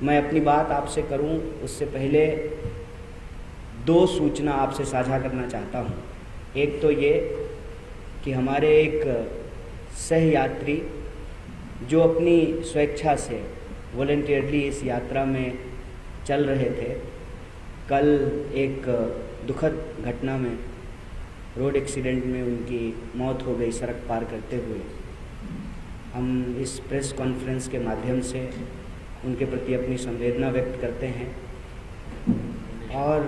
मैं अपनी बात आपसे करूं उससे पहले दो सूचना आपसे साझा करना चाहता हूं। एक तो ये कि हमारे एक सहयात्री जो अपनी स्वेच्छा से वॉलंटियरली इस यात्रा में चल रहे थे, कल एक दुखद घटना में, रोड एक्सीडेंट में उनकी मौत हो गई सड़क पार करते हुए। हम इस प्रेस कॉन्फ्रेंस के माध्यम से उनके प्रति अपनी संवेदना व्यक्त करते हैं। और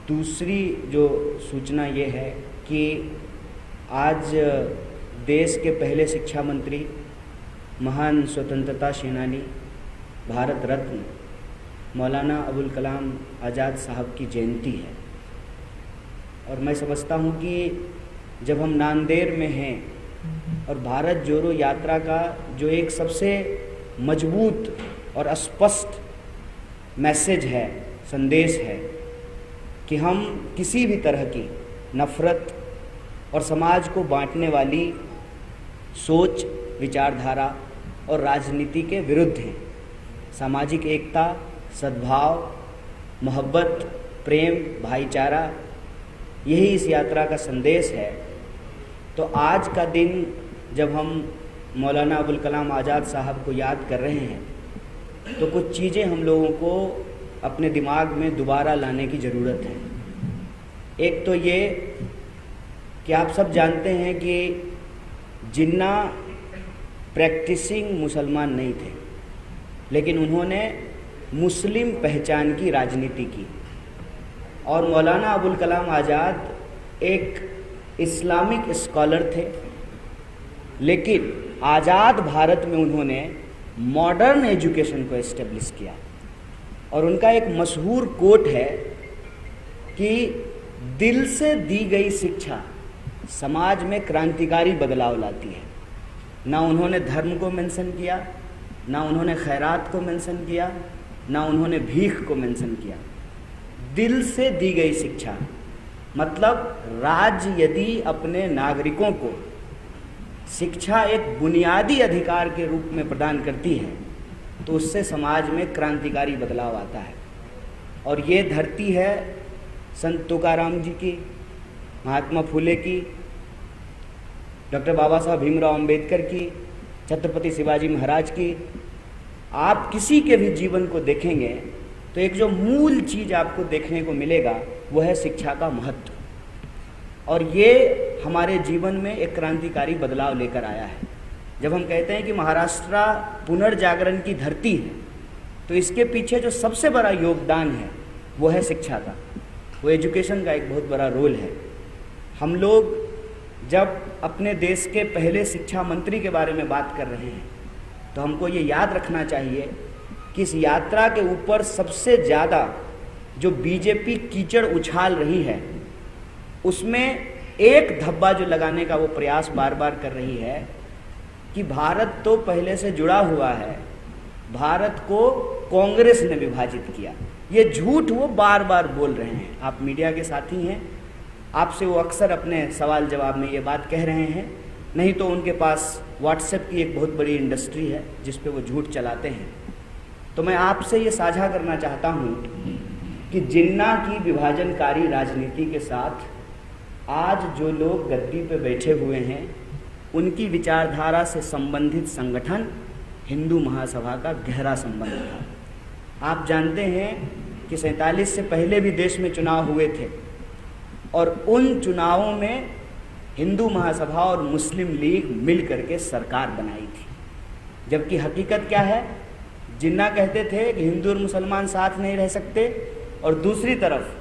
दूसरी जो सूचना ये है कि आज देश के पहले शिक्षा मंत्री, महान स्वतंत्रता सेनानी, भारत रत्न मौलाना अबुल कलाम आज़ाद साहब की जयंती है। और मैं समझता हूँ कि जब हम नांदेड़ में हैं और भारत जोड़ो यात्रा का जो एक सबसे मजबूत और स्पष्ट मैसेज है, संदेश है कि हम किसी भी तरह की नफ़रत और समाज को बांटने वाली सोच, विचारधारा और राजनीति के विरुद्ध हैं। सामाजिक एकता, सद्भाव, मोहब्बत, प्रेम, भाईचारा, यही इस यात्रा का संदेश है। तो आज का दिन जब हम मौलाना अबुल कलाम आज़ाद साहब को याद कर रहे हैं, तो कुछ चीज़ें हम लोगों को अपने दिमाग में दोबारा लाने की ज़रूरत है। एक तो ये कि आप सब जानते हैं कि जिन्ना प्रैक्टिसिंग मुसलमान नहीं थे, लेकिन उन्होंने मुस्लिम पहचान की राजनीति की। और मौलाना अबुल कलाम आज़ाद एक इस्लामिक स्कॉलर थे, लेकिन आज़ाद भारत में उन्होंने मॉडर्न एजुकेशन को एस्टेब्लिश किया। और उनका एक मशहूर कोट है कि दिल से दी गई शिक्षा समाज में क्रांतिकारी बदलाव लाती है। ना उन्होंने धर्म को मेंशन किया, ना उन्होंने खैरात को मेंशन किया, ना उन्होंने भीख को मेंशन किया। दिल से दी गई शिक्षा मतलब राज्य यदि अपने नागरिकों को शिक्षा एक बुनियादी अधिकार के रूप में प्रदान करती है, तो उससे समाज में क्रांतिकारी बदलाव आता है। और ये धरती है संत तुकाराम जी की, महात्मा फुले की, डॉक्टर बाबा साहब भीमराव अंबेडकर की, छत्रपति शिवाजी महाराज की। आप किसी के भी जीवन को देखेंगे तो एक जो मूल चीज़ आपको देखने को मिलेगा वो है शिक्षा का महत्व। और ये हमारे जीवन में एक क्रांतिकारी बदलाव लेकर आया है। जब हम कहते हैं कि महाराष्ट्र पुनर्जागरण की धरती है, तो इसके पीछे जो सबसे बड़ा योगदान है वो है शिक्षा का, वो एजुकेशन का एक बहुत बड़ा रोल है। हम लोग जब अपने देश के पहले शिक्षा मंत्री के बारे में बात कर रहे हैं, तो हमको ये याद रखना चाहिए कि इस यात्रा के ऊपर सबसे ज़्यादा जो बीजेपी कीचड़ उछाल रही है, उसमें एक धब्बा जो लगाने का वो प्रयास बार बार कर रही है कि भारत तो पहले से जुड़ा हुआ है, भारत को कांग्रेस ने विभाजित किया। ये झूठ वो बार बार बोल रहे हैं। आप मीडिया के साथी हैं, आपसे वो अक्सर अपने सवाल जवाब में ये बात कह रहे हैं, नहीं तो उनके पास व्हाट्सएप की एक बहुत बड़ी इंडस्ट्री है जिस पे वो झूठ चलाते हैं। तो मैं आपसे ये साझा करना चाहता हूँ कि जिन्ना की विभाजनकारी राजनीति के साथ आज जो लोग गद्दी पे बैठे हुए हैं, उनकी विचारधारा से संबंधित संगठन हिंदू महासभा का गहरा संबंध था। आप जानते हैं कि 47 से पहले भी देश में चुनाव हुए थे और उन चुनावों में हिंदू महासभा और मुस्लिम लीग मिल करके सरकार बनाई थी। जबकि हकीकत क्या है, जिन्ना कहते थे कि हिंदू और मुसलमान साथ नहीं रह सकते, और दूसरी तरफ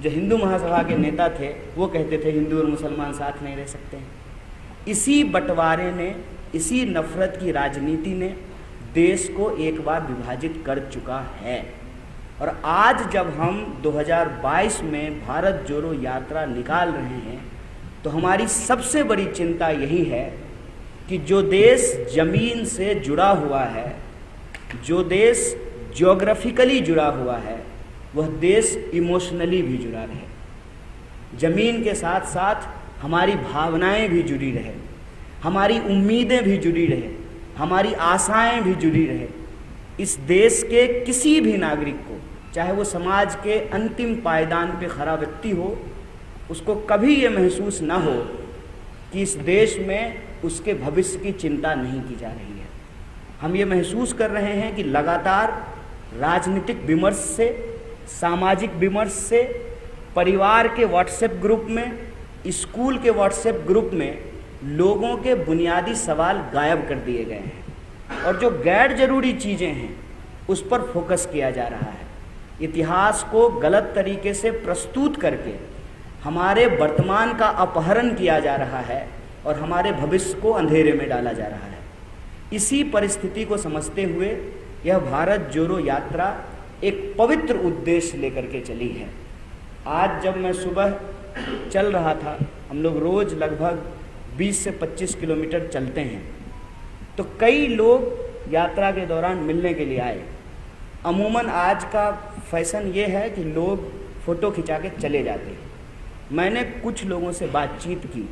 जो हिंदू महासभा के नेता थे वो कहते थे हिंदू और मुसलमान साथ नहीं रह सकते। इसी बंटवारे ने, इसी नफरत की राजनीति ने देश को एक बार विभाजित कर चुका है। और आज जब हम 2022 में भारत जोड़ो यात्रा निकाल रहे हैं, तो हमारी सबसे बड़ी चिंता यही है कि जो देश जमीन से जुड़ा हुआ है, जो देश ज्योग्राफिकली जुड़ा हुआ है, वह देश इमोशनली भी जुड़ा रहे। जमीन के साथ साथ हमारी भावनाएं भी जुड़ी रहे, हमारी उम्मीदें भी जुड़ी रहे, हमारी आशाएं भी जुड़ी रहे। इस देश के किसी भी नागरिक को, चाहे वो समाज के अंतिम पायदान पे खड़ा व्यक्ति हो, उसको कभी ये महसूस ना हो कि इस देश में उसके भविष्य की चिंता नहीं की जा रही है। हम ये महसूस कर रहे हैं कि लगातार राजनीतिक विमर्श से, सामाजिक विमर्श से, परिवार के व्हाट्सएप ग्रुप में, स्कूल के व्हाट्सएप ग्रुप में लोगों के बुनियादी सवाल गायब कर दिए गए हैं और जो गैर जरूरी चीज़ें हैं उस पर फोकस किया जा रहा है। इतिहास को गलत तरीके से प्रस्तुत करके हमारे वर्तमान का अपहरण किया जा रहा है और हमारे भविष्य को अंधेरे में डाला जा रहा है। इसी परिस्थिति को समझते हुए यह भारत जोड़ो यात्रा एक पवित्र उद्देश्य लेकर के चली है। आज जब मैं सुबह चल रहा था, हम लोग रोज़ लगभग 20 से 25 किलोमीटर चलते हैं, तो कई लोग यात्रा के दौरान मिलने के लिए आए। अमूमन आज का फैशन ये है कि लोग फ़ोटो खिंचा के चले जाते हैं। मैंने कुछ लोगों से बातचीत की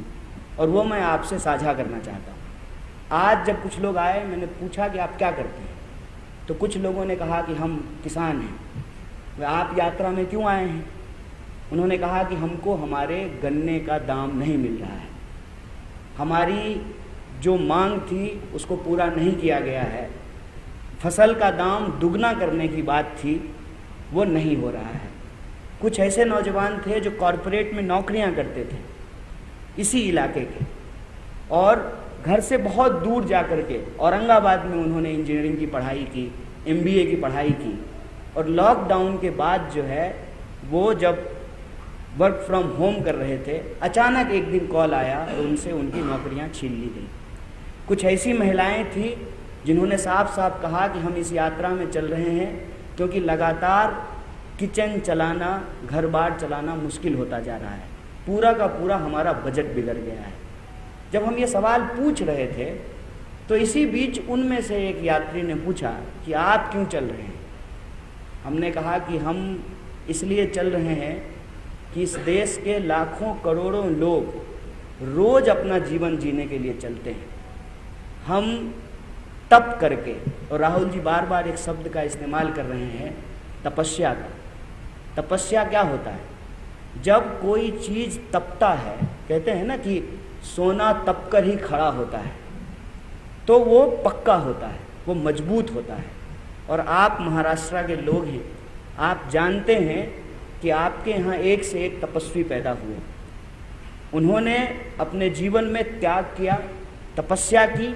और वो मैं आपसे साझा करना चाहता हूँ। आज जब कुछ लोग आए, मैंने पूछा कि आप क्या करते हैं, तो कुछ लोगों ने कहा कि हम किसान हैं। वे आप यात्रा में क्यों आए हैं? उन्होंने कहा कि हमको हमारे गन्ने का दाम नहीं मिल रहा है, हमारी जो मांग थी उसको पूरा नहीं किया गया है, फसल का दाम दुगना करने की बात थी वो नहीं हो रहा है। कुछ ऐसे नौजवान थे जो कॉरपोरेट में नौकरियां करते थे इसी इलाके के, और घर से बहुत दूर जा कर के औरंगाबाद में उन्होंने इंजीनियरिंग की पढ़ाई की, MBA की पढ़ाई की, और लॉकडाउन के बाद जो है वो जब वर्क फ्रॉम होम कर रहे थे, अचानक एक दिन कॉल आया और उनसे उनकी नौकरियां छीन ली गई। कुछ ऐसी महिलाएं थी जिन्होंने साफ साफ कहा कि हम इस यात्रा में चल रहे हैं क्योंकि लगातार किचन चलाना, घर बार चलाना मुश्किल होता जा रहा है, पूरा का पूरा हमारा बजट बिगड़ गया है। जब हम ये सवाल पूछ रहे थे तो इसी बीच उनमें से एक यात्री ने पूछा कि आप क्यों चल रहे हैं? हमने कहा कि हम इसलिए चल रहे हैं कि इस देश के लाखों करोड़ों लोग रोज़ अपना जीवन जीने के लिए चलते हैं। हम तप करके, और राहुल जी बार बार एक शब्द का इस्तेमाल कर रहे हैं, तपस्या का। तपस्या क्या होता है? जब कोई चीज़ तपता है, कहते हैं ना कि सोना तप कर ही खड़ा होता है, तो वो पक्का होता है, वो मजबूत होता है। और आप महाराष्ट्र के लोग हैं, आप जानते हैं कि आपके यहाँ एक से एक तपस्वी पैदा हुए। उन्होंने अपने जीवन में त्याग किया, तपस्या की,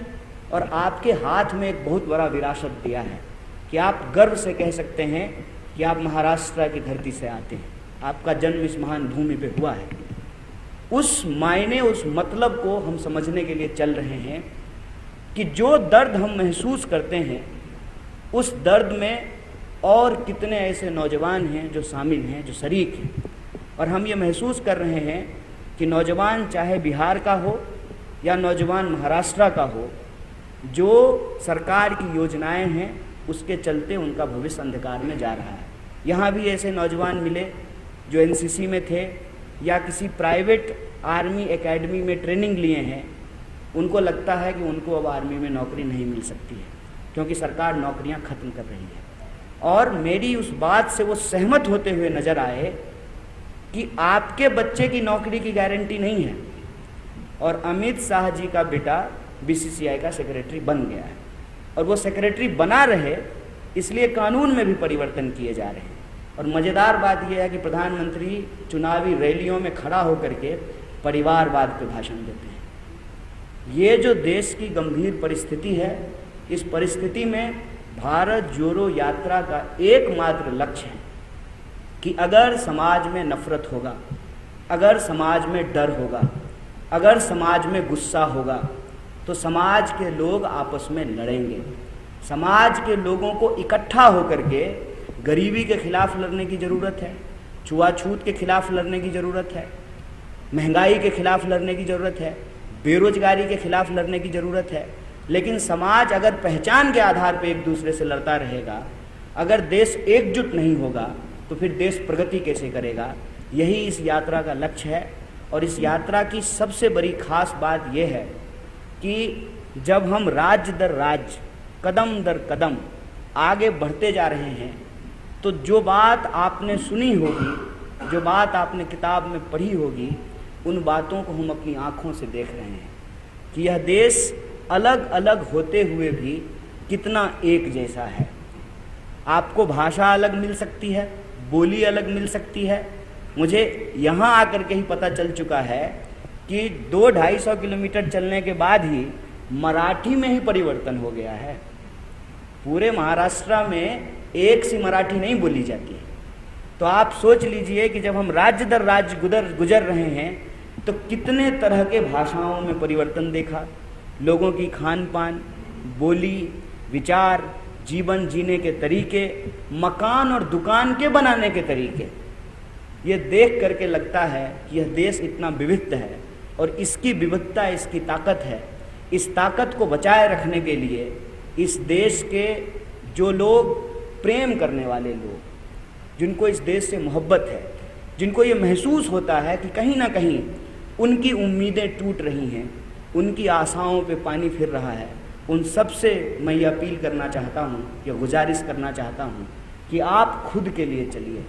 और आपके हाथ में एक बहुत बड़ा विरासत दिया है कि आप गर्व से कह सकते हैं कि आप महाराष्ट्र की धरती से आते हैं, आपका जन्म इस महान भूमि पे हुआ है। उस मायने, उस मतलब को हम समझने के लिए चल रहे हैं कि जो दर्द हम महसूस करते हैं उस दर्द में और कितने ऐसे नौजवान हैं जो शामिल हैं, जो शरीक हैं। और हम ये महसूस कर रहे हैं कि नौजवान चाहे बिहार का हो या नौजवान महाराष्ट्र का हो, जो सरकार की योजनाएं हैं उसके चलते उनका भविष्य अंधकार में जा रहा है। यहाँ भी ऐसे नौजवान मिले जो NCC में थे या किसी प्राइवेट आर्मी एकेडमी में ट्रेनिंग लिए हैं। उनको लगता है कि उनको अब आर्मी में नौकरी नहीं मिल सकती है क्योंकि सरकार नौकरियां ख़त्म कर रही है। और मेरी उस बात से वो सहमत होते हुए नज़र आए कि आपके बच्चे की नौकरी की गारंटी नहीं है। और अमित शाह जी का बेटा BCCI का सेक्रेटरी बन गया है, और वो सेक्रेटरी बना रहे इसलिए कानून में भी परिवर्तन किए जा रहे हैं। और मज़ेदार बात यह है कि प्रधानमंत्री चुनावी रैलियों में खड़ा होकर के परिवारवाद पे भाषण देते हैं। ये जो देश की गंभीर परिस्थिति है, इस परिस्थिति में भारत जोड़ो यात्रा का एकमात्र लक्ष्य है कि अगर समाज में नफरत होगा, अगर समाज में डर होगा, अगर समाज में गुस्सा होगा, तो समाज के लोग आपस में लड़ेंगे। समाज के लोगों को इकट्ठा होकर के गरीबी के खिलाफ लड़ने की ज़रूरत है, छुआछूत के खिलाफ लड़ने की ज़रूरत है, महंगाई के खिलाफ लड़ने की ज़रूरत है, बेरोजगारी के खिलाफ लड़ने की ज़रूरत है। लेकिन समाज अगर पहचान के आधार पर एक दूसरे से लड़ता रहेगा, अगर देश एकजुट नहीं होगा, तो फिर देश प्रगति कैसे करेगा? यही इस यात्रा का लक्ष्य है। और इस यात्रा की सबसे बड़ी खास बात यह है कि जब हम राज्य दर राज्य, कदम दर कदम आगे बढ़ते जा रहे हैं, तो जो बात आपने सुनी होगी, जो बात आपने किताब में पढ़ी होगी, उन बातों को हम अपनी आँखों से देख रहे हैं कि यह देश अलग अलग होते हुए भी कितना एक जैसा है। आपको भाषा अलग मिल सकती है, बोली अलग मिल सकती है। मुझे यहाँ आकर के ही पता चल चुका है कि 200-250 किलोमीटर चलने के बाद ही मराठी में ही परिवर्तन हो गया है। पूरे महाराष्ट्र में एक सी मराठी नहीं बोली जाती है। तो आप सोच लीजिए कि जब हम राज्य दर राज्य गुजर रहे हैं तो कितने तरह के भाषाओं में परिवर्तन देखा। लोगों की खान पान, बोली, विचार, जीवन जीने के तरीके, मकान और दुकान के बनाने के तरीके, ये देख करके लगता है कि यह देश इतना विविध है और इसकी विविधता इसकी ताकत है। इस ताकत को बचाए रखने के लिए इस देश के जो लोग प्रेम करने वाले लोग, जिनको इस देश से मोहब्बत है, जिनको ये महसूस होता है कि कहीं ना कहीं उनकी उम्मीदें टूट रही हैं, उनकी आशाओं पे पानी फिर रहा है, उन सब से मैं ये अपील करना चाहता हूँ या गुजारिश करना चाहता हूँ कि आप खुद के लिए चलिए,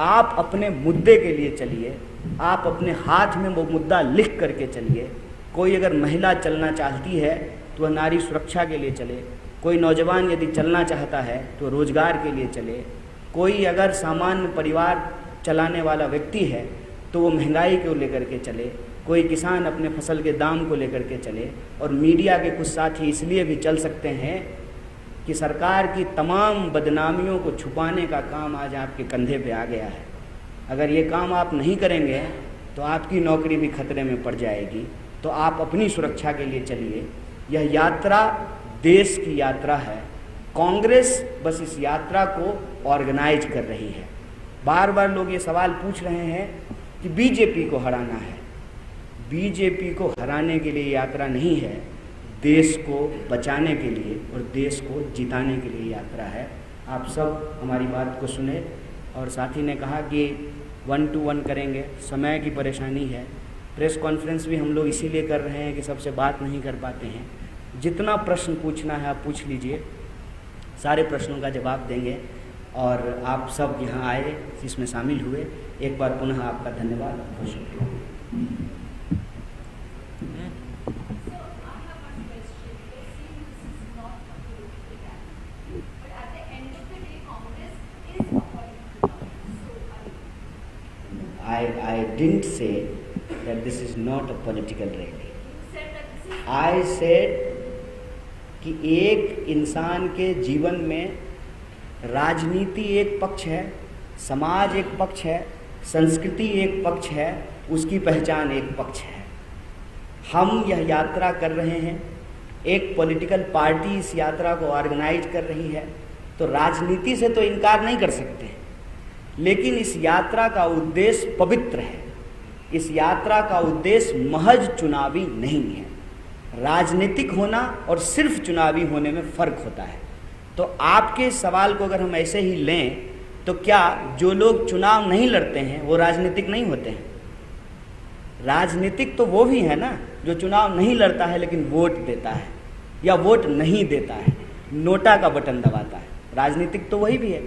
आप अपने मुद्दे के लिए चलिए, आप अपने हाथ में वो मुद्दा लिख करके चलिए। कोई अगर महिला चलना चाहती है तो वह नारी सुरक्षा के लिए चले, कोई नौजवान यदि चलना चाहता है तो रोजगार के लिए चले, कोई अगर सामान्य परिवार चलाने वाला व्यक्ति है तो वो महंगाई को लेकर के चले, कोई किसान अपने फसल के दाम को लेकर के चले। और मीडिया के कुछ साथी इसलिए भी चल सकते हैं कि सरकार की तमाम बदनामियों को छुपाने का काम आज आपके कंधे पे आ गया है। अगर ये काम आप नहीं करेंगे तो आपकी नौकरी भी खतरे में पड़ जाएगी। तो आप अपनी सुरक्षा के लिए चलिए। यह यात्रा देश की यात्रा है। कांग्रेस बस इस यात्रा को ऑर्गेनाइज कर रही है। बार बार लोग ये सवाल पूछ रहे हैं कि बीजेपी को हराना है। बीजेपी को हराने के लिए यात्रा नहीं है, देश को बचाने के लिए और देश को जिताने के लिए यात्रा है। आप सब हमारी बात को सुने। और साथी ने कहा कि 1-to-1 करेंगे, समय की परेशानी है। प्रेस कॉन्फ्रेंस भी हम लोग इसीलिए कर रहे हैं कि सबसे बात नहीं कर पाते हैं। जितना प्रश्न पूछना है आप पूछ लीजिए, सारे प्रश्नों का जवाब देंगे। और आप सब यहाँ आए, इसमें शामिल हुए, एक बार पुनः आपका धन्यवाद, बहुत शुक्रिया। I didn't say that this is not a political rally. I said कि एक इंसान के जीवन में राजनीति एक पक्ष है, समाज एक पक्ष है, संस्कृति एक पक्ष है, उसकी पहचान एक पक्ष है। हम यह यात्रा कर रहे हैं, एक पॉलिटिकल पार्टी इस यात्रा को ऑर्गेनाइज कर रही है, तो राजनीति से तो इनकार नहीं कर सकते। लेकिन इस यात्रा का उद्देश्य पवित्र है। इस यात्रा का उद्देश्य महज चुनावी नहीं है। राजनीतिक होना और सिर्फ चुनावी होने में फ़र्क होता है। तो आपके सवाल को अगर हम ऐसे ही लें तो क्या जो लोग चुनाव नहीं लड़ते हैं वो राजनीतिक नहीं होते हैं? राजनीतिक तो वो भी है ना जो चुनाव नहीं लड़ता है लेकिन वोट देता है या वोट नहीं देता है, नोटा का बटन दबाता है। राजनीतिक तो वही भी है।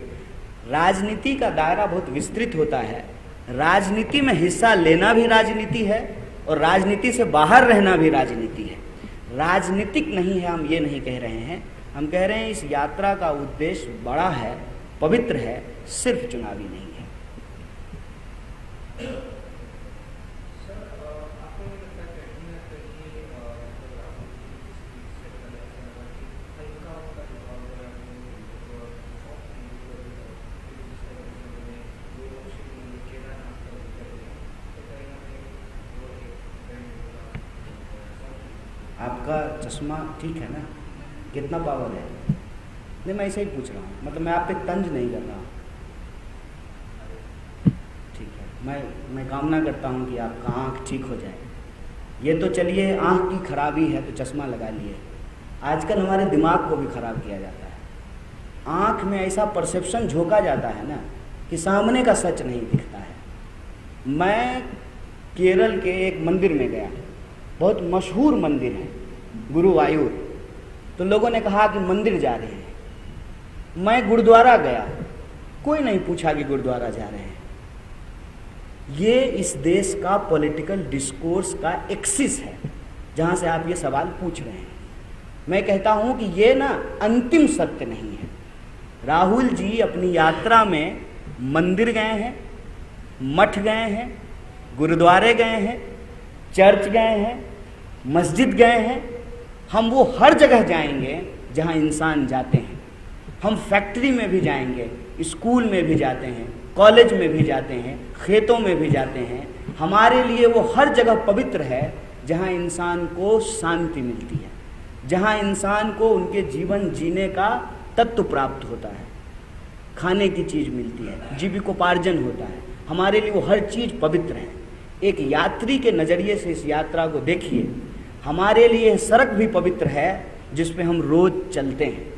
राजनीति का दायरा बहुत विस्तृत होता है। राजनीति में हिस्सा लेना भी राजनीति है और राजनीति से बाहर रहना भी राजनीति है। राजनीतिक नहीं है, हम ये नहीं कह रहे हैं। हम कह रहे हैं इस यात्रा का उद्देश्य बड़ा है, पवित्र है, सिर्फ चुनावी नहीं है। आपका चश्मा ठीक है ना? कितना पावर है? नहीं, मैं ऐसे ही पूछ रहा हूँ, मतलब मैं आप पे तंज नहीं कर रहा हूँ। ठीक है, मैं कामना करता हूँ कि आपका आँख ठीक हो जाए। ये तो चलिए आँख की खराबी है तो चश्मा लगा लिए। आजकल हमारे दिमाग को भी ख़राब किया जाता है। आँख में ऐसा परसेप्शन झोंका जाता है ना कि सामने का सच नहीं दिखता है। मैं केरल के एक मंदिर में गया, बहुत मशहूर मंदिर है, गुरुवायूर। तो लोगों ने कहा कि मंदिर जा रहे हैं। मैं गुरुद्वारा गया, कोई नहीं पूछा कि गुरुद्वारा जा रहे हैं। ये इस देश का पॉलिटिकल डिस्कोर्स का एक्सिस है जहां से आप ये सवाल पूछ रहे हैं। मैं कहता हूं कि ये ना अंतिम सत्य नहीं है। राहुल जी अपनी यात्रा में मंदिर गए हैं, मठ गए हैं, गुरुद्वारे गए हैं, चर्च गए हैं, मस्जिद गए हैं। हम वो हर जगह जाएंगे जहां इंसान जाते हैं। हम फैक्ट्री में भी जाएंगे, स्कूल में भी जाते हैं, कॉलेज में भी जाते हैं, खेतों में भी जाते हैं। हमारे लिए वो हर जगह पवित्र है जहां इंसान को शांति मिलती है, जहां इंसान को उनके जीवन जीने का तत्व प्राप्त होता है, खाने की चीज़ मिलती है, जीविकोपार्जन होता है। हमारे लिए वो हर चीज़ पवित्र है। एक यात्री के नज़रिए से इस यात्रा को देखिए। हमारे लिए सड़क भी पवित्र है जिस पे हम रोज़ चलते हैं।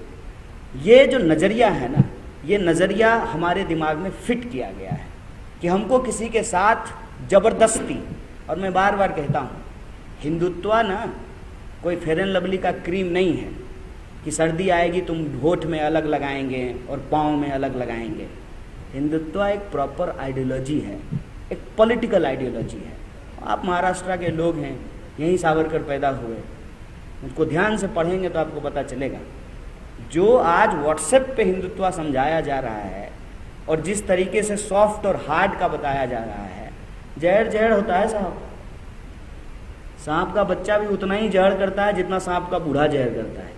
ये जो नज़रिया है ना, ये नज़रिया हमारे दिमाग में फिट किया गया है कि हमको किसी के साथ ज़बरदस्ती, और मैं बार बार कहता हूँ, हिंदुत्व ना कोई फेयर एंड लवली का क्रीम नहीं है कि सर्दी आएगी तुम होठ में अलग लगाएंगे और पाँव में अलग लगाएंगे। हिंदुत्व एक प्रॉपर आइडियोलॉजी है, एक पॉलिटिकल आइडियोलॉजी है। आप महाराष्ट्र के लोग हैं, यहीं सावरकर पैदा हुए, उसको ध्यान से पढ़ेंगे तो आपको पता चलेगा। जो आज व्हाट्सएप पे हिंदुत्व समझाया जा रहा है और जिस तरीके से सॉफ्ट और हार्ड का बताया जा रहा है, जहर जहर होता है साहब। सांप का बच्चा भी उतना ही जहर करता है जितना सांप का बूढ़ा जहर करता है।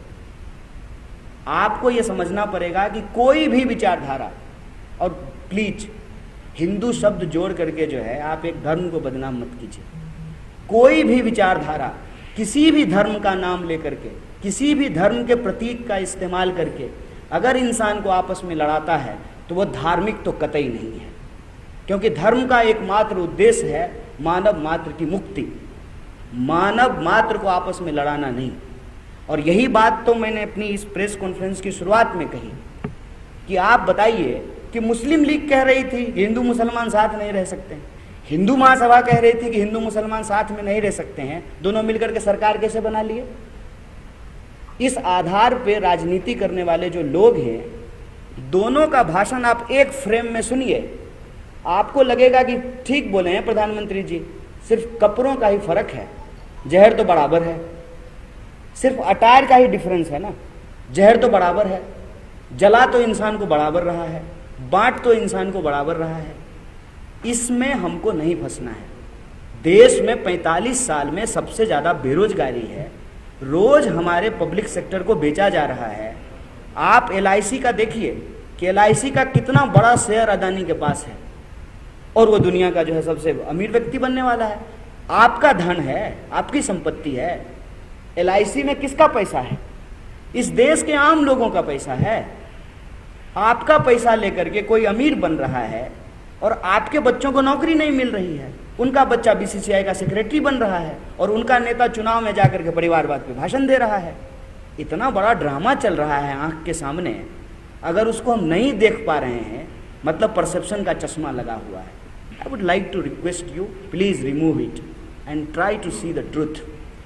आपको ये समझना पड़ेगा कि कोई भी विचारधारा, और प्लीज हिंदू शब्द जोड़ करके जो है आप एक धर्म को बदनाम मत कीजिए। कोई भी विचारधारा किसी भी धर्म का नाम लेकर के, किसी भी धर्म के प्रतीक का इस्तेमाल करके अगर इंसान को आपस में लड़ाता है तो वह धार्मिक तो कतई नहीं है, क्योंकि धर्म का एकमात्र उद्देश्य है मानव मात्र की मुक्ति, मानव मात्र को आपस में लड़ाना नहीं। और यही बात तो मैंने अपनी इस प्रेस कॉन्फ्रेंस की शुरुआत में कही कि आप बताइए कि मुस्लिम लीग कह रही थी हिंदू मुसलमान साथ नहीं रह सकते, हिंदू महासभा कह रही थी कि हिंदू मुसलमान साथ में नहीं रह सकते हैं, दोनों मिलकर के सरकार कैसे बना लिए? इस आधार पे राजनीति करने वाले जो लोग हैं, दोनों का भाषण आप एक फ्रेम में सुनिए, आपको लगेगा कि ठीक बोले हैं प्रधानमंत्री जी, सिर्फ कपड़ों का ही फर्क है, जहर तो बराबर है। सिर्फ अटायर का ही डिफरेंस है ना, जहर तो बराबर है, जला तो इंसान को बराबर रहा है, बांट तो इंसान को बराबर रहा है। इसमें हमको नहीं फंसना है। देश में 45 साल में सबसे ज़्यादा बेरोजगारी है, रोज हमारे पब्लिक सेक्टर को बेचा जा रहा है। आप LIC का देखिए कि LIC का कितना बड़ा शेयर अदानी के पास है और वो दुनिया का जो है सबसे अमीर व्यक्ति बनने वाला है। आपका धन है, आपकी संपत्ति है। LIC में किसका पैसा है? इस देश के आम लोगों का पैसा है। आपका पैसा लेकर के कोई अमीर बन रहा है और आपके बच्चों को नौकरी नहीं मिल रही है, उनका बच्चा BCCI का सेक्रेटरी बन रहा है और उनका नेता चुनाव में जाकर के परिवारवाद पे भाषण दे रहा है। इतना बड़ा ड्रामा चल रहा है आंख के सामने, अगर उसको हम नहीं देख पा रहे हैं मतलब परसेप्शन का चश्मा लगा हुआ है। I would like to request you, please remove it and try to see the truth.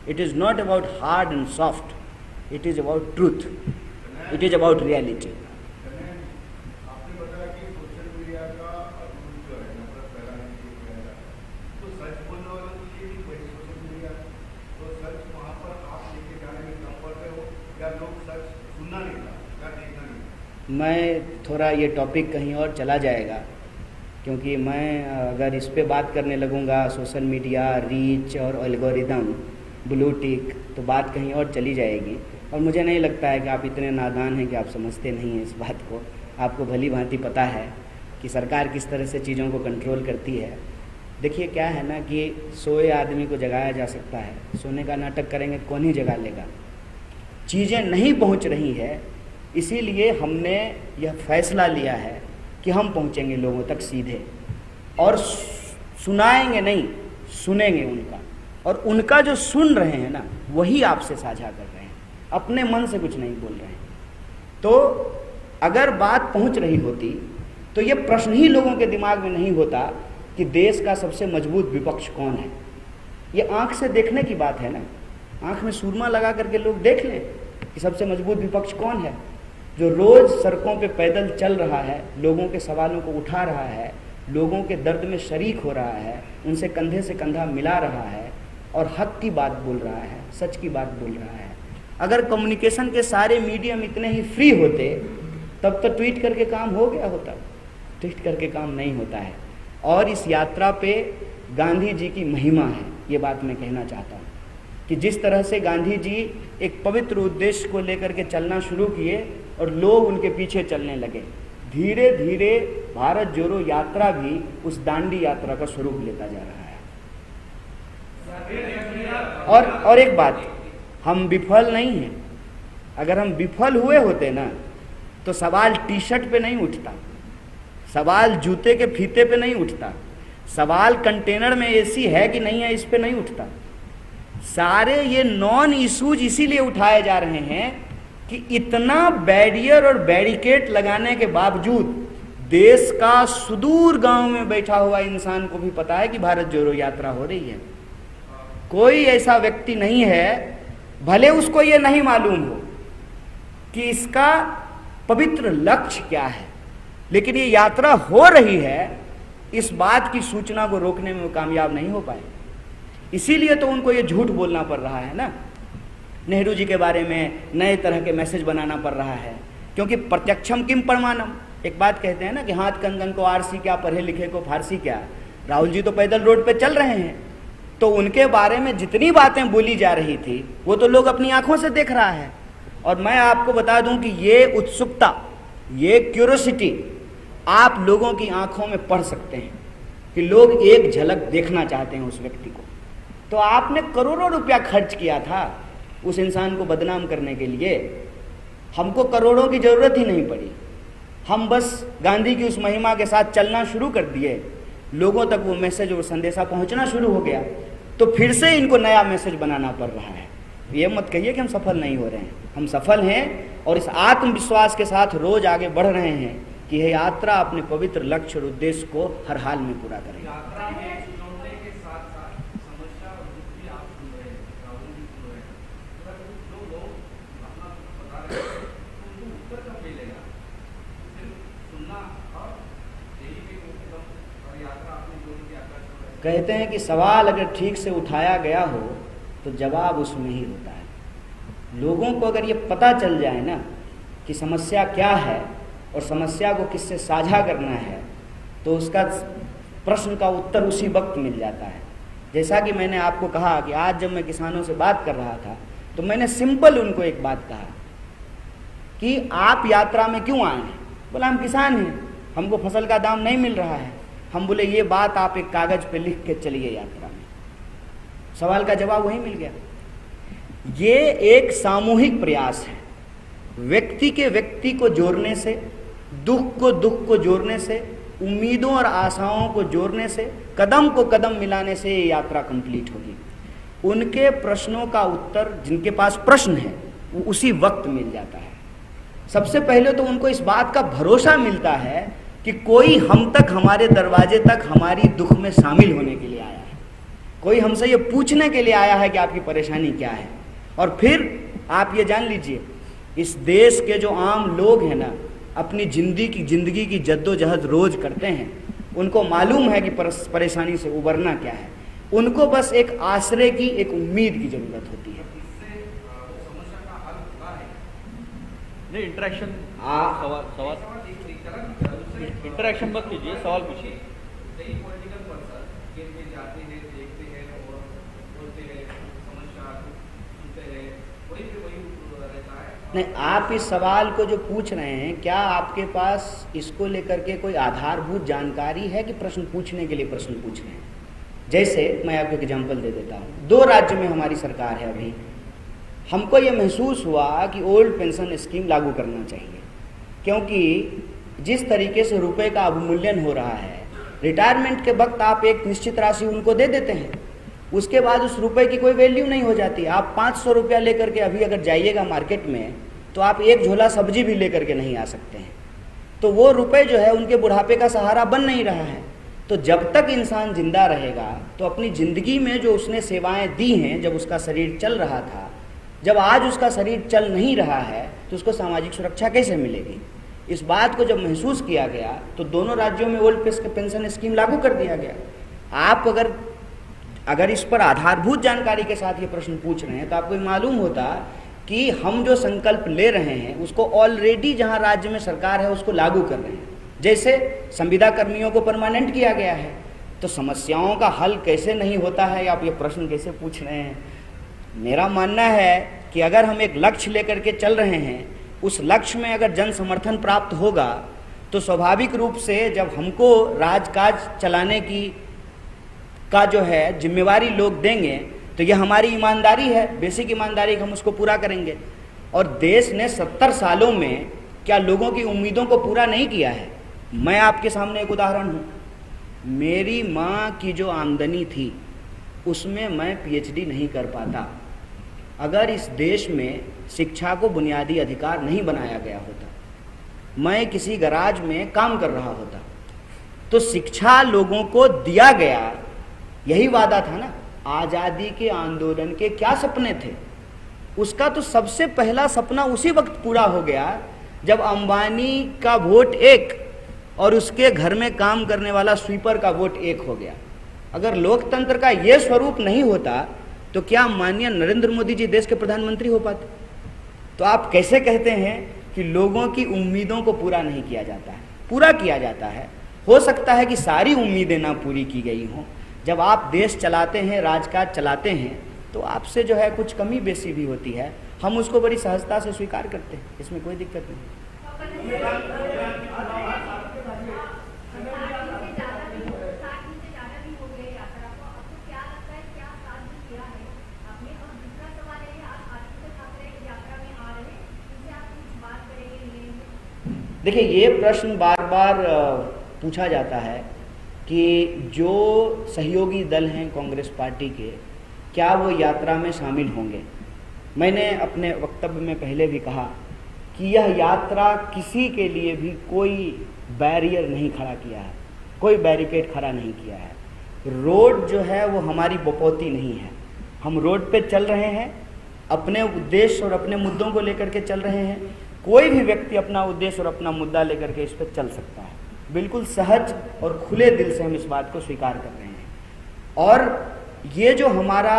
It is not about hard and soft, it is about truth, it is about reality. मैं थोड़ा ये topic कहीं और चला जाएगा, क्योंकि मैं अगर इस पे बात करने लगूँगा सोशल मीडिया, रीच और एल्गोरिदम, ब्लू टिक, तो बात कहीं और चली जाएगी। और मुझे नहीं लगता है कि आप इतने नादान हैं कि आप समझते नहीं हैं इस बात को। आपको भली भांति पता है कि सरकार किस तरह से चीज़ों को कंट्रोल करती है। देखिए क्या है ना कि सोए आदमी को जगाया जा सकता है, सोने का नाटक करेंगे कौन ही जगा लेगा। चीज़ें नहीं पहुंच रही है, इसीलिए हमने यह फैसला लिया है कि हम पहुंचेंगे लोगों तक सीधे और सुनाएंगे नहीं, सुनेंगे उनका, और उनका जो सुन रहे हैं ना वही आपसे साझा कर रहे हैं, अपने मन से कुछ नहीं बोल रहे हैं। तो अगर बात पहुंच रही होती तो ये प्रश्न ही लोगों के दिमाग में नहीं होता कि देश का सबसे मजबूत विपक्ष कौन है। ये आंख से देखने की बात है ना, आंख में सुरमा लगा करके लोग देख लें कि सबसे मजबूत विपक्ष कौन है। जो रोज़ सड़कों पे पैदल चल रहा है, लोगों के सवालों को उठा रहा है, लोगों के दर्द में शरीक हो रहा है, उनसे कंधे से कंधा मिला रहा है और हक की बात बोल रहा है, सच की बात बोल रहा है। अगर कम्युनिकेशन के सारे मीडियम इतने ही फ्री होते तब तो ट्वीट करके काम हो गया होता। ट्वीट करके काम नहीं होता है। और इस यात्रा पे गांधी जी की महिमा है, ये बात मैं कहना चाहता हूँ कि जिस तरह से गांधी जी एक पवित्र उद्देश्य को लेकर के चलना शुरू किए और लोग उनके पीछे चलने लगे, धीरे धीरे भारत जोड़ो यात्रा भी उस दांडी यात्रा का स्वरूप लेता जा रहा है। और एक बात, हम विफल नहीं हैं। अगर हम विफल हुए होते ना तो सवाल टी शर्ट पे नहीं उठता, सवाल जूते के फीते पे नहीं उठता, सवाल कंटेनर में एसी है कि नहीं है इस पे नहीं उठता। सारे ये नॉन इश्यूज इसीलिए उठाए जा रहे हैं कि इतना बैरियर और बैरिकेड लगाने के बावजूद देश का सुदूर गांव में बैठा हुआ इंसान को भी पता है कि भारत जोड़ो यात्रा हो रही है। कोई ऐसा व्यक्ति नहीं है, भले उसको ये नहीं मालूम हो कि इसका पवित्र लक्ष्य क्या है, लेकिन ये यात्रा हो रही है, इस बात की सूचना को रोकने में वो कामयाब नहीं हो पाए। इसीलिए तो उनको ये झूठ बोलना पड़ रहा है ना, नेहरू जी के बारे में नए तरह के मैसेज बनाना पड़ रहा है, क्योंकि प्रत्यक्षम किम प्रमाणम। एक बात कहते हैं ना कि हाथ कंगन को आरसी क्या, पढ़े लिखे को फारसी क्या। राहुल जी तो पैदल रोड पे चल रहे हैं, तो उनके बारे में जितनी बातें बोली जा रही थी वो तो लोग अपनी आंखों से देख रहा है। और मैं आपको बता दूं कि ये उत्सुकता, ये क्यूरोसिटी आप लोगों की आंखों में पढ़ सकते हैं कि लोग एक झलक देखना चाहते हैं उस व्यक्ति को। तो आपने करोड़ों रुपया खर्च किया था उस इंसान को बदनाम करने के लिए, हमको करोड़ों की जरूरत ही नहीं पड़ी। हम बस गांधी की उस महिमा के साथ चलना शुरू कर दिए, लोगों तक वो मैसेज और संदेशा पहुंचना शुरू हो गया, तो फिर से इनको नया मैसेज बनाना पड़ रहा है। ये मत कहिए कि हम सफल नहीं हो रहे हैं, हम सफल हैं और इस आत्मविश्वास के साथ रोज आगे बढ़ रहे हैं कि यह यात्रा अपने पवित्र लक्ष्य और उद्देश्य को हर हाल में पूरा करेगी। कहते हैं कि सवाल अगर ठीक से उठाया गया हो तो जवाब उसमें ही होता है। लोगों को अगर ये पता चल जाए ना कि समस्या क्या है और समस्या को किससे साझा करना है, तो उसका प्रश्न का उत्तर उसी वक्त मिल जाता है। जैसा कि मैंने आपको कहा कि आज जब मैं किसानों से बात कर रहा था तो मैंने सिंपल उनको एक बात कहा कि आप यात्रा में क्यों आए हैं। बोला हम किसान हैं, हमको फसल का दाम नहीं मिल रहा है। हम बोले ये बात आप एक कागज पे लिख के चलिए यात्रा में। सवाल का जवाब वही मिल गया। ये एक सामूहिक प्रयास है, व्यक्ति के व्यक्ति को जोड़ने से, दुख को जोड़ने से, उम्मीदों और आशाओं को जोड़ने से, कदम को कदम मिलाने से ये यात्रा कंप्लीट होगी। उनके प्रश्नों का उत्तर, जिनके पास प्रश्न है, वो उसी वक्त मिल जाता है। सबसे पहले तो उनको इस बात का भरोसा मिलता है कि कोई हम तक, हमारे दरवाजे तक हमारी दुख में शामिल होने के लिए आया है, कोई हमसे ये पूछने के लिए आया है कि आपकी परेशानी क्या है। और फिर आप ये जान लीजिए, इस देश के जो आम लोग हैं ना, अपनी जिंदगी की जद्दोजहद रोज करते हैं, उनको मालूम है कि परेशानी से उबरना क्या है। उनको बस एक आश्रय की, एक उम्मीद की जरूरत होती है। नहीं, इंटरेक्शन सवाल इंटरेक्शन मत कीजिए, सवाल पूछिए। नहीं, आप इस सवाल को जो पूछ रहे हैं, क्या आपके पास इसको लेकर के कोई आधारभूत जानकारी है कि प्रश्न पूछने के लिए प्रश्न पूछ रहे हैं? जैसे मैं आपको एग्जांपल दे देता हूँ। 2 राज्य में हमारी सरकार है अभी। हमको ये महसूस हुआ कि ओल्ड पेंशन स्कीम लागू करना चाहिए, क्योंकि जिस तरीके से रुपए का अवमूल्यन हो रहा है, रिटायरमेंट के वक्त आप एक निश्चित राशि उनको दे देते हैं, उसके बाद उस रुपए की कोई वैल्यू नहीं हो जाती। आप 500 रुपया लेकर के अभी अगर जाइएगा मार्केट में तो आप एक झोला सब्जी भी लेकर के नहीं आ सकते हैं। तो वो रुपए जो है उनके बुढ़ापे का सहारा बन नहीं रहा है। तो जब तक इंसान जिंदा रहेगा तो अपनी ज़िंदगी में जो उसने सेवाएं दी हैं, जब उसका शरीर चल रहा था, जब आज उसका शरीर चल नहीं रहा है तो उसको सामाजिक सुरक्षा कैसे मिलेगी? इस बात को जब महसूस किया गया तो दोनों राज्यों में ओल्ड एज पेंशन स्कीम लागू कर दिया गया। आप अगर इस पर आधारभूत जानकारी के साथ ये प्रश्न पूछ रहे हैं तो आपको मालूम होता कि हम जो संकल्प ले रहे हैं उसको ऑलरेडी जहां राज्य में सरकार है उसको लागू कर रहे हैं। जैसे संविदा कर्मियों को परमानेंट किया गया है, तो समस्याओं का हल कैसे नहीं होता है, आप ये प्रश्न कैसे पूछ रहे हैं? मेरा मानना है कि अगर हम एक लक्ष्य लेकर के चल रहे हैं, उस लक्ष्य में अगर जन समर्थन प्राप्त होगा तो स्वाभाविक रूप से जब हमको राजकाज चलाने का जो है जिम्मेवारी लोग देंगे तो यह हमारी ईमानदारी है, बेसिक ईमानदारी, हम उसको पूरा करेंगे। और देश ने 70 सालों में क्या लोगों की उम्मीदों को पूरा नहीं किया है? मैं आपके सामने एक उदाहरण हूँ। मेरी माँ की जो आमदनी थी उसमें मैं पीएचडी नहीं कर पाता अगर इस देश में शिक्षा को बुनियादी अधिकार नहीं बनाया गया होता, मैं किसी गराज में काम कर रहा होता। तो शिक्षा लोगों को दिया गया, यही वादा था ना। आज़ादी के आंदोलन के क्या सपने थे? उसका तो सबसे पहला सपना उसी वक्त पूरा हो गया जब अंबानी का वोट एक और उसके घर में काम करने वाला स्वीपर का वोट एक हो गया। अगर लोकतंत्र का ये स्वरूप नहीं होता तो क्या माननीय नरेंद्र मोदी जी देश के प्रधानमंत्री हो पाते? तो आप कैसे कहते हैं कि लोगों की उम्मीदों को पूरा नहीं किया जाता है? पूरा किया जाता है। हो सकता है कि सारी उम्मीदें ना पूरी की गई हों। जब आप देश चलाते हैं, राजकाज चलाते हैं, तो आपसे जो है कुछ कमी बेसी भी होती है, हम उसको बड़ी सहजता से स्वीकार करते हैं, इसमें कोई दिक्कत नहीं। देखिए, ये प्रश्न बार बार पूछा जाता है कि जो सहयोगी दल हैं कांग्रेस पार्टी के, क्या वो यात्रा में शामिल होंगे। मैंने अपने वक्तव्य में पहले भी कहा कि यह यात्रा किसी के लिए भी कोई बैरियर नहीं खड़ा किया है, कोई बैरिकेड खड़ा नहीं किया है। रोड जो है वो हमारी बपौती नहीं है। हम रोड पे चल रहे हैं, अपने उद्देश्य और अपने मुद्दों को लेकर के चल रहे हैं। कोई भी व्यक्ति अपना उद्देश्य और अपना मुद्दा लेकर के इस पर चल सकता है। बिल्कुल सहज और खुले दिल से हम इस बात को स्वीकार कर रहे हैं। और ये जो हमारा,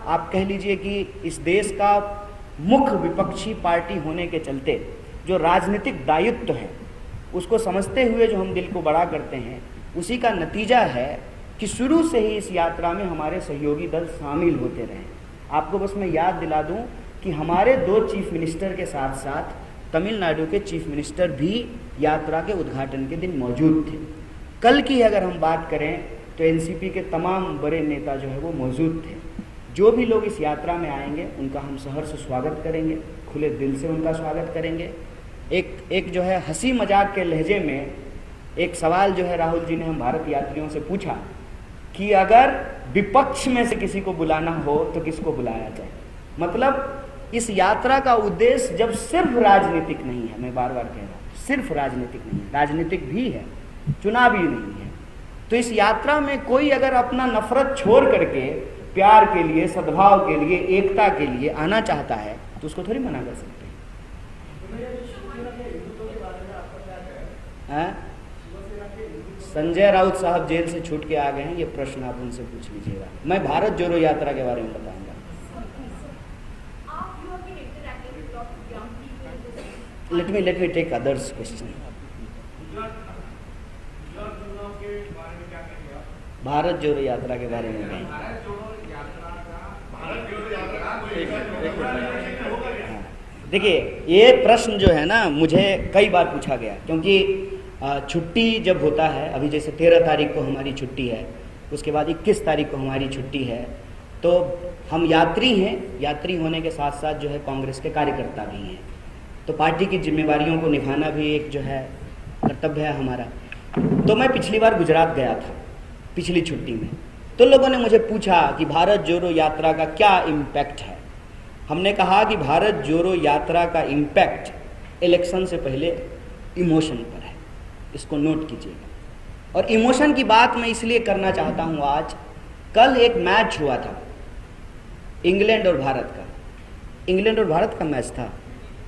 आप कह लीजिए कि इस देश का मुख्य विपक्षी पार्टी होने के चलते जो राजनीतिक दायित्व है उसको समझते हुए जो हम दिल को बड़ा करते हैं, उसी का नतीजा है कि शुरू से ही इस यात्रा में हमारे सहयोगी दल शामिल होते रहे। आपको बस मैं याद दिला दूं कि हमारे 2 चीफ मिनिस्टर के साथ साथ तमिलनाडु के चीफ मिनिस्टर भी यात्रा के उद्घाटन के दिन मौजूद थे। कल की अगर हम बात करें तो एनसीपी के तमाम बड़े नेता जो है वो मौजूद थे। जो भी लोग इस यात्रा में आएंगे उनका हम सहर्ष स्वागत करेंगे, खुले दिल से उनका स्वागत करेंगे। एक जो है हंसी मजाक के लहजे में एक सवाल जो है राहुल जी ने हम भारत यात्रियों से पूछा कि अगर विपक्ष में से किसी को बुलाना हो तो किसको बुलाया जाए। मतलब इस यात्रा का उद्देश्य जब सिर्फ राजनीतिक नहीं है, मैं बार बार कह रहा हूँ, सिर्फ राजनीतिक नहीं है, राजनीतिक भी है, चुनावी नहीं है। तो इस यात्रा में कोई अगर अपना नफरत छोड़ करके प्यार के लिए, सद्भाव के लिए, एकता के लिए आना चाहता है तो उसको थोड़ी मना कर सकते हैं। संजय राउत साहब जेल से छूट के आ गए हैं, ये प्रश्न आप उनसे पूछ लीजिएगा। मैं भारत जोड़ो यात्रा के बारे में बताऊंगा। Let me take others question. Bharat जोड़ो यात्रा के बारे में कहें। देखिए, ये प्रश्न जो है ना मुझे कई बार पूछा गया, क्योंकि छुट्टी जब होता है, अभी जैसे 13 तारीख को हमारी छुट्टी है, उसके बाद 21 तारीख को हमारी छुट्टी है, तो हम यात्री हैं। यात्री होने के साथ साथ जो है कांग्रेस के कार्यकर्ता भी हैं, तो पार्टी की जिम्मेवारियों को निभाना भी एक जो है कर्तव्य है हमारा। तो मैं पिछली बार गुजरात गया था पिछली छुट्टी में, तो लोगों ने मुझे पूछा कि भारत जोड़ो यात्रा का क्या इम्पैक्ट है। हमने कहा कि भारत जोड़ो यात्रा का इम्पैक्ट इलेक्शन से पहले इमोशन पर है, इसको नोट कीजिएगा। और इमोशन की बात मैं इसलिए करना चाहता हूँ, आज कल एक मैच हुआ था इंग्लैंड और भारत का। इंग्लैंड और भारत का मैच था?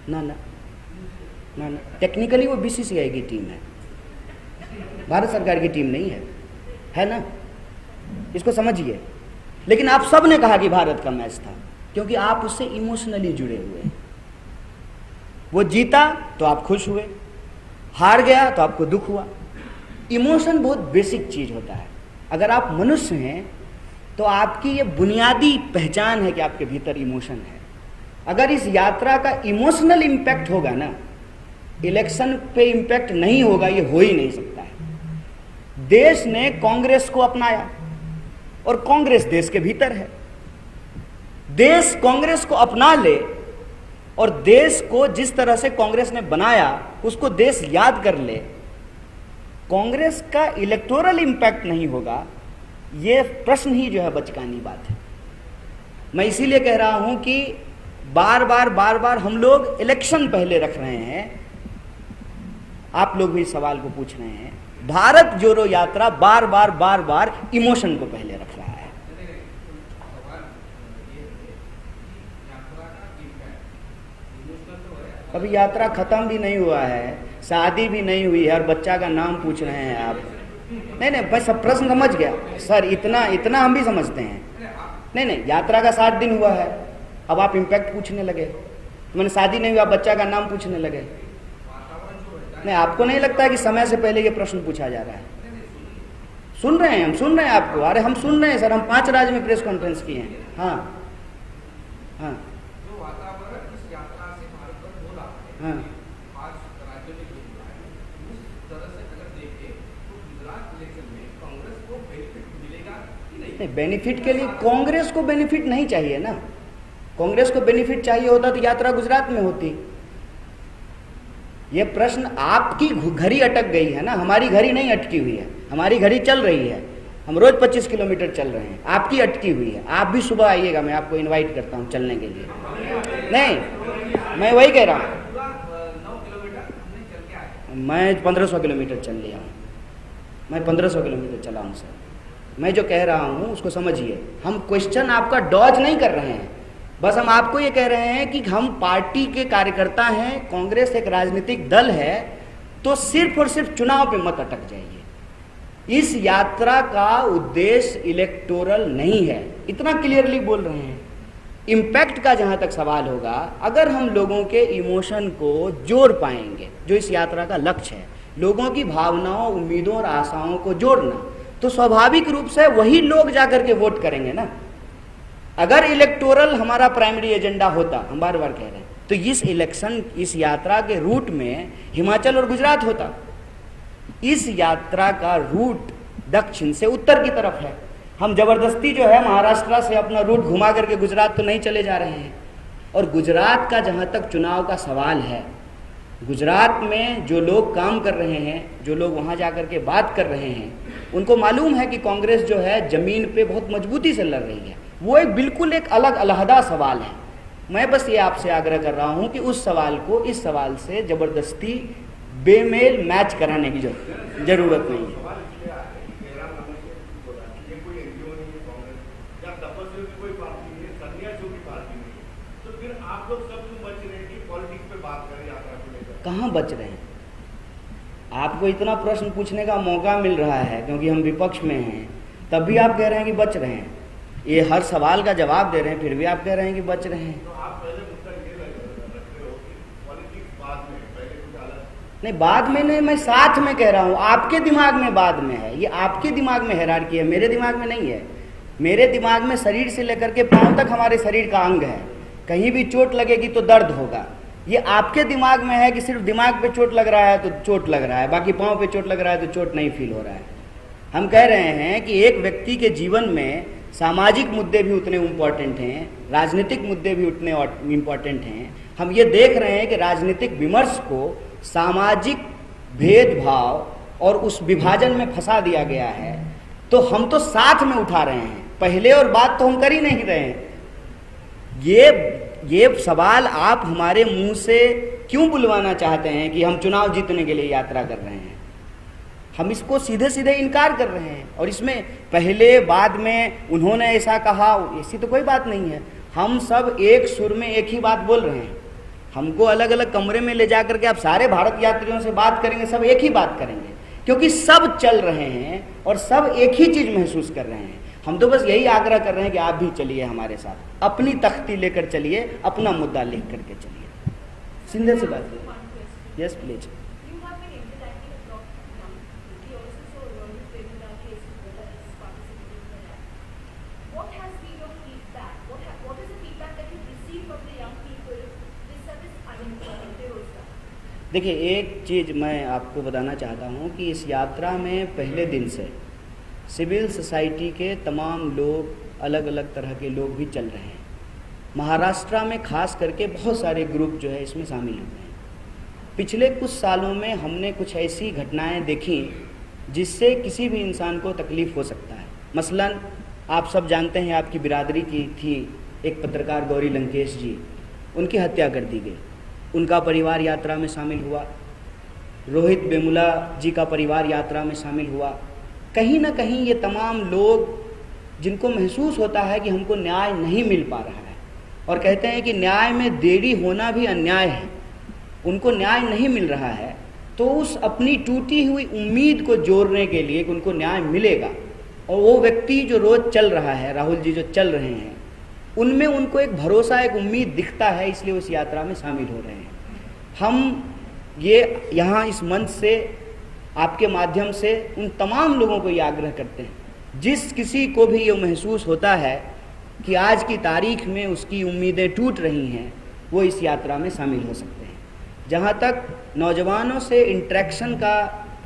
ना ना ना ना, टेक्निकली वो बीसीसीआई की टीम है, भारत सरकार की टीम नहीं है ना, इसको समझिए। लेकिन आप सब ने कहा कि भारत का मैच था, क्योंकि आप उससे इमोशनली जुड़े हुए हैं। वो जीता तो आप खुश हुए, हार गया तो आपको दुख हुआ। इमोशन बहुत बेसिक चीज होता है। अगर आप मनुष्य हैं तो आपकी ये बुनियादी पहचान है कि आपके भीतर इमोशन है। अगर इस यात्रा का इमोशनल इंपैक्ट होगा ना, इलेक्शन पे इंपैक्ट नहीं होगा, ये हो ही नहीं सकता है। देश ने कांग्रेस को अपनाया और कांग्रेस देश के भीतर है। देश कांग्रेस को अपना ले और देश को जिस तरह से कांग्रेस ने बनाया उसको देश याद कर ले, कांग्रेस का इलेक्टोरल इंपैक्ट नहीं होगा, ये प्रश्न ही जो है बचकानी बात है। मैं इसीलिए कह रहा हूं कि बार बार हम लोग इलेक्शन पहले रख रहे हैं। आप लोग भी इस सवाल को पूछ रहे हैं। भारत जोड़ो यात्रा बार बार इमोशन को पहले रख रहा है। अभी यात्रा खत्म भी नहीं हुआ है, शादी भी नहीं हुई है और बच्चा का नाम पूछ रहे हैं आप। नहीं, बस प्रश्न समझ गया सर, इतना हम भी समझते हैं। नहीं, यात्रा का 60 दिन हुआ है, अब आप इम्पैक्ट पूछने लगे। तो मैंने शादी नहीं हुआ, बच्चा का नाम पूछने लगे। नहीं, आपको नहीं लगता है कि समय से पहले ये प्रश्न पूछा जा रहा है? सुन रहे हैं, हम सुन रहे हैं आपको। अरे हम सुन रहे हैं सर, हम 5 राज्य में प्रेस कॉन्फ्रेंस किए हैं। हाँ, नहीं, बेनिफिट के लिए कांग्रेस को बेनिफिट नहीं चाहिए ना। कांग्रेस को बेनिफिट चाहिए होता तो यात्रा गुजरात में होती। ये प्रश्न आपकी घड़ी अटक गई है ना, हमारी घड़ी नहीं अटकी हुई है, हमारी घड़ी चल रही है। हम रोज 25 किलोमीटर चल रहे हैं, आपकी अटकी हुई है। आप भी सुबह आइएगा, मैं आपको इनवाइट करता हूँ चलने के लिए। नहीं, मैं वही कह रहा हूँ, मैं 1500 किलोमीटर चल लिया हूँ, मैं 1500 किलोमीटर चला हूँ सर। मैं जो कह रहा हूँ उसको समझिए। हम क्वेश्चन आपका डॉज नहीं कर रहे हैं, बस हम आपको ये कह रहे हैं कि हम पार्टी के कार्यकर्ता हैं, कांग्रेस एक राजनीतिक दल है, तो सिर्फ और सिर्फ चुनाव पे मत अटक जाइए। इस यात्रा का उद्देश्य इलेक्टोरल नहीं है, इतना क्लियरली बोल रहे हैं। इम्पैक्ट का जहाँ तक सवाल होगा, अगर हम लोगों के इमोशन को जोड़ पाएंगे, जो इस यात्रा का लक्ष्य है, लोगों की भावनाओं, उम्मीदों और आशाओं को जोड़ना, तो स्वाभाविक रूप से वही लोग जाकर के वोट करेंगे ना। अगर इलेक्टोरल हमारा प्राइमरी एजेंडा होता, हम बार बार कह रहे हैं, तो इस यात्रा के रूट में हिमाचल और गुजरात होता। इस यात्रा का रूट दक्षिण से उत्तर की तरफ है। हम जबरदस्ती जो है महाराष्ट्र से अपना रूट घुमा करके गुजरात तो नहीं चले जा रहे हैं। और गुजरात का जहाँ तक चुनाव का सवाल है, गुजरात में जो लोग काम कर रहे हैं, जो लोग वहाँ जा कर के बात कर रहे हैं, उनको मालूम है कि कांग्रेस जो है जमीन पे बहुत मजबूती से लड़ रही है। वो बिल्कुल एक अलग अलहदा सवाल है। मैं बस ये आपसे आग्रह कर रहा हूँ कि उस सवाल को इस सवाल से जबरदस्ती बेमेल मैच कराने की जरूरत नहीं है। कहाँ बच रहे हैं? आपको इतना प्रश्न पूछने का मौका मिल रहा है क्योंकि हम विपक्ष में हैं, तब भी आप कह रहे हैं कि बच रहे हैं। ये हर सवाल का जवाब दे रहे हैं, फिर भी आप कह रहे हैं कि बच रहे हैं। तो आप पहले मुद्दा ये रखते हो कि पॉलिटिक्स बाद में, पहले कुछ अलग नहीं, बाद में नहीं, मैं साथ में कह रहा हूँ। आपके दिमाग में बाद में है, ये आपके दिमाग में हायरार्की है, मेरे दिमाग में नहीं है। मेरे दिमाग में शरीर से लेकर के पाँव तक हमारे शरीर का अंग है। कहीं भी चोट लगेगी तो दर्द होगा। ये आपके दिमाग में है कि सिर्फ दिमाग पे चोट लग रहा है तो चोट लग रहा है, बाकी पाँव पे चोट लग रहा है तो चोट नहीं फील हो रहा है। हम कह रहे हैं कि एक व्यक्ति के जीवन में सामाजिक मुद्दे भी उतने इम्पॉर्टेंट हैं, राजनीतिक मुद्दे भी उतने इम्पॉर्टेंट हैं। हम ये देख रहे हैं कि राजनीतिक विमर्श को सामाजिक भेदभाव और उस विभाजन में फंसा दिया गया है, तो हम तो साथ में उठा रहे हैं। पहले और बात तो हम कर ही नहीं रहे हैं। ये सवाल आप हमारे मुंह से क्यों बुलवाना चाहते हैं कि हम चुनाव जीतने के लिए यात्रा कर रहे हैं? हम इसको सीधे सीधे इनकार कर रहे हैं। और इसमें पहले बाद में उन्होंने ऐसा कहा, ऐसी तो कोई बात नहीं है। हम सब एक सुर में एक ही बात बोल रहे हैं। हमको अलग अलग कमरे में ले जा करके आप सारे भारत यात्रियों से बात करेंगे, सब एक ही बात करेंगे, क्योंकि सब चल रहे हैं और सब एक ही चीज महसूस कर रहे हैं। हम तो बस यही आग्रह कर रहे हैं कि आप भी चलिए हमारे साथ, अपनी तख्ती लेकर चलिए, अपना मुद्दा लिख करके चलिए। सिंधे से बात कीजिए। Yes please. देखिए, एक चीज़ मैं आपको बताना चाहता हूँ कि इस यात्रा में पहले दिन से सिविल सोसाइटी के तमाम लोग, अलग अलग तरह के लोग भी चल रहे हैं। महाराष्ट्र में खास करके बहुत सारे ग्रुप जो है इसमें शामिल हुए हैं। पिछले कुछ सालों में हमने कुछ ऐसी घटनाएं देखी जिससे किसी भी इंसान को तकलीफ़ हो सकता है। मसलन आप सब जानते हैं, आपकी बिरादरी की थी एक पत्रकार गौरी लंकेश जी, उनकी हत्या कर दी गई। उनका परिवार यात्रा में शामिल हुआ। रोहित वेमुला जी का परिवार यात्रा में शामिल हुआ। कहीं ना कहीं ये तमाम लोग जिनको महसूस होता है कि हमको न्याय नहीं मिल पा रहा है और कहते हैं कि न्याय में देरी होना भी अन्याय है, उनको न्याय नहीं मिल रहा है, तो उस अपनी टूटी हुई उम्मीद को जोड़ने के लिए कि उनको न्याय मिलेगा, और वो व्यक्ति जो रोज़ चल रहा है, राहुल जी जो चल रहे हैं, उनमें उनको एक भरोसा, एक उम्मीद दिखता है, इसलिए उस यात्रा में शामिल हो रहे हैं। हम ये यहाँ इस मंच से, आपके माध्यम से उन तमाम लोगों को ये आग्रह करते हैं, जिस किसी को भी ये महसूस होता है कि आज की तारीख में उसकी उम्मीदें टूट रही हैं, वो इस यात्रा में शामिल हो सकते हैं। जहाँ तक नौजवानों से इंटरेक्शन का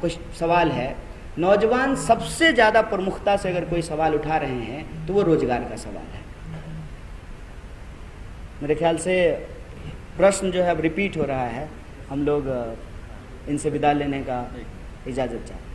कुछ सवाल है, नौजवान सबसे ज़्यादा प्रमुखता से अगर कोई सवाल उठा रहे हैं तो वो रोजगार का सवाल है। मेरे ख्याल से प्रश्न जो है अब रिपीट हो रहा है, हम लोग इनसे विदा लेने का इजाज़त चाहते हैं।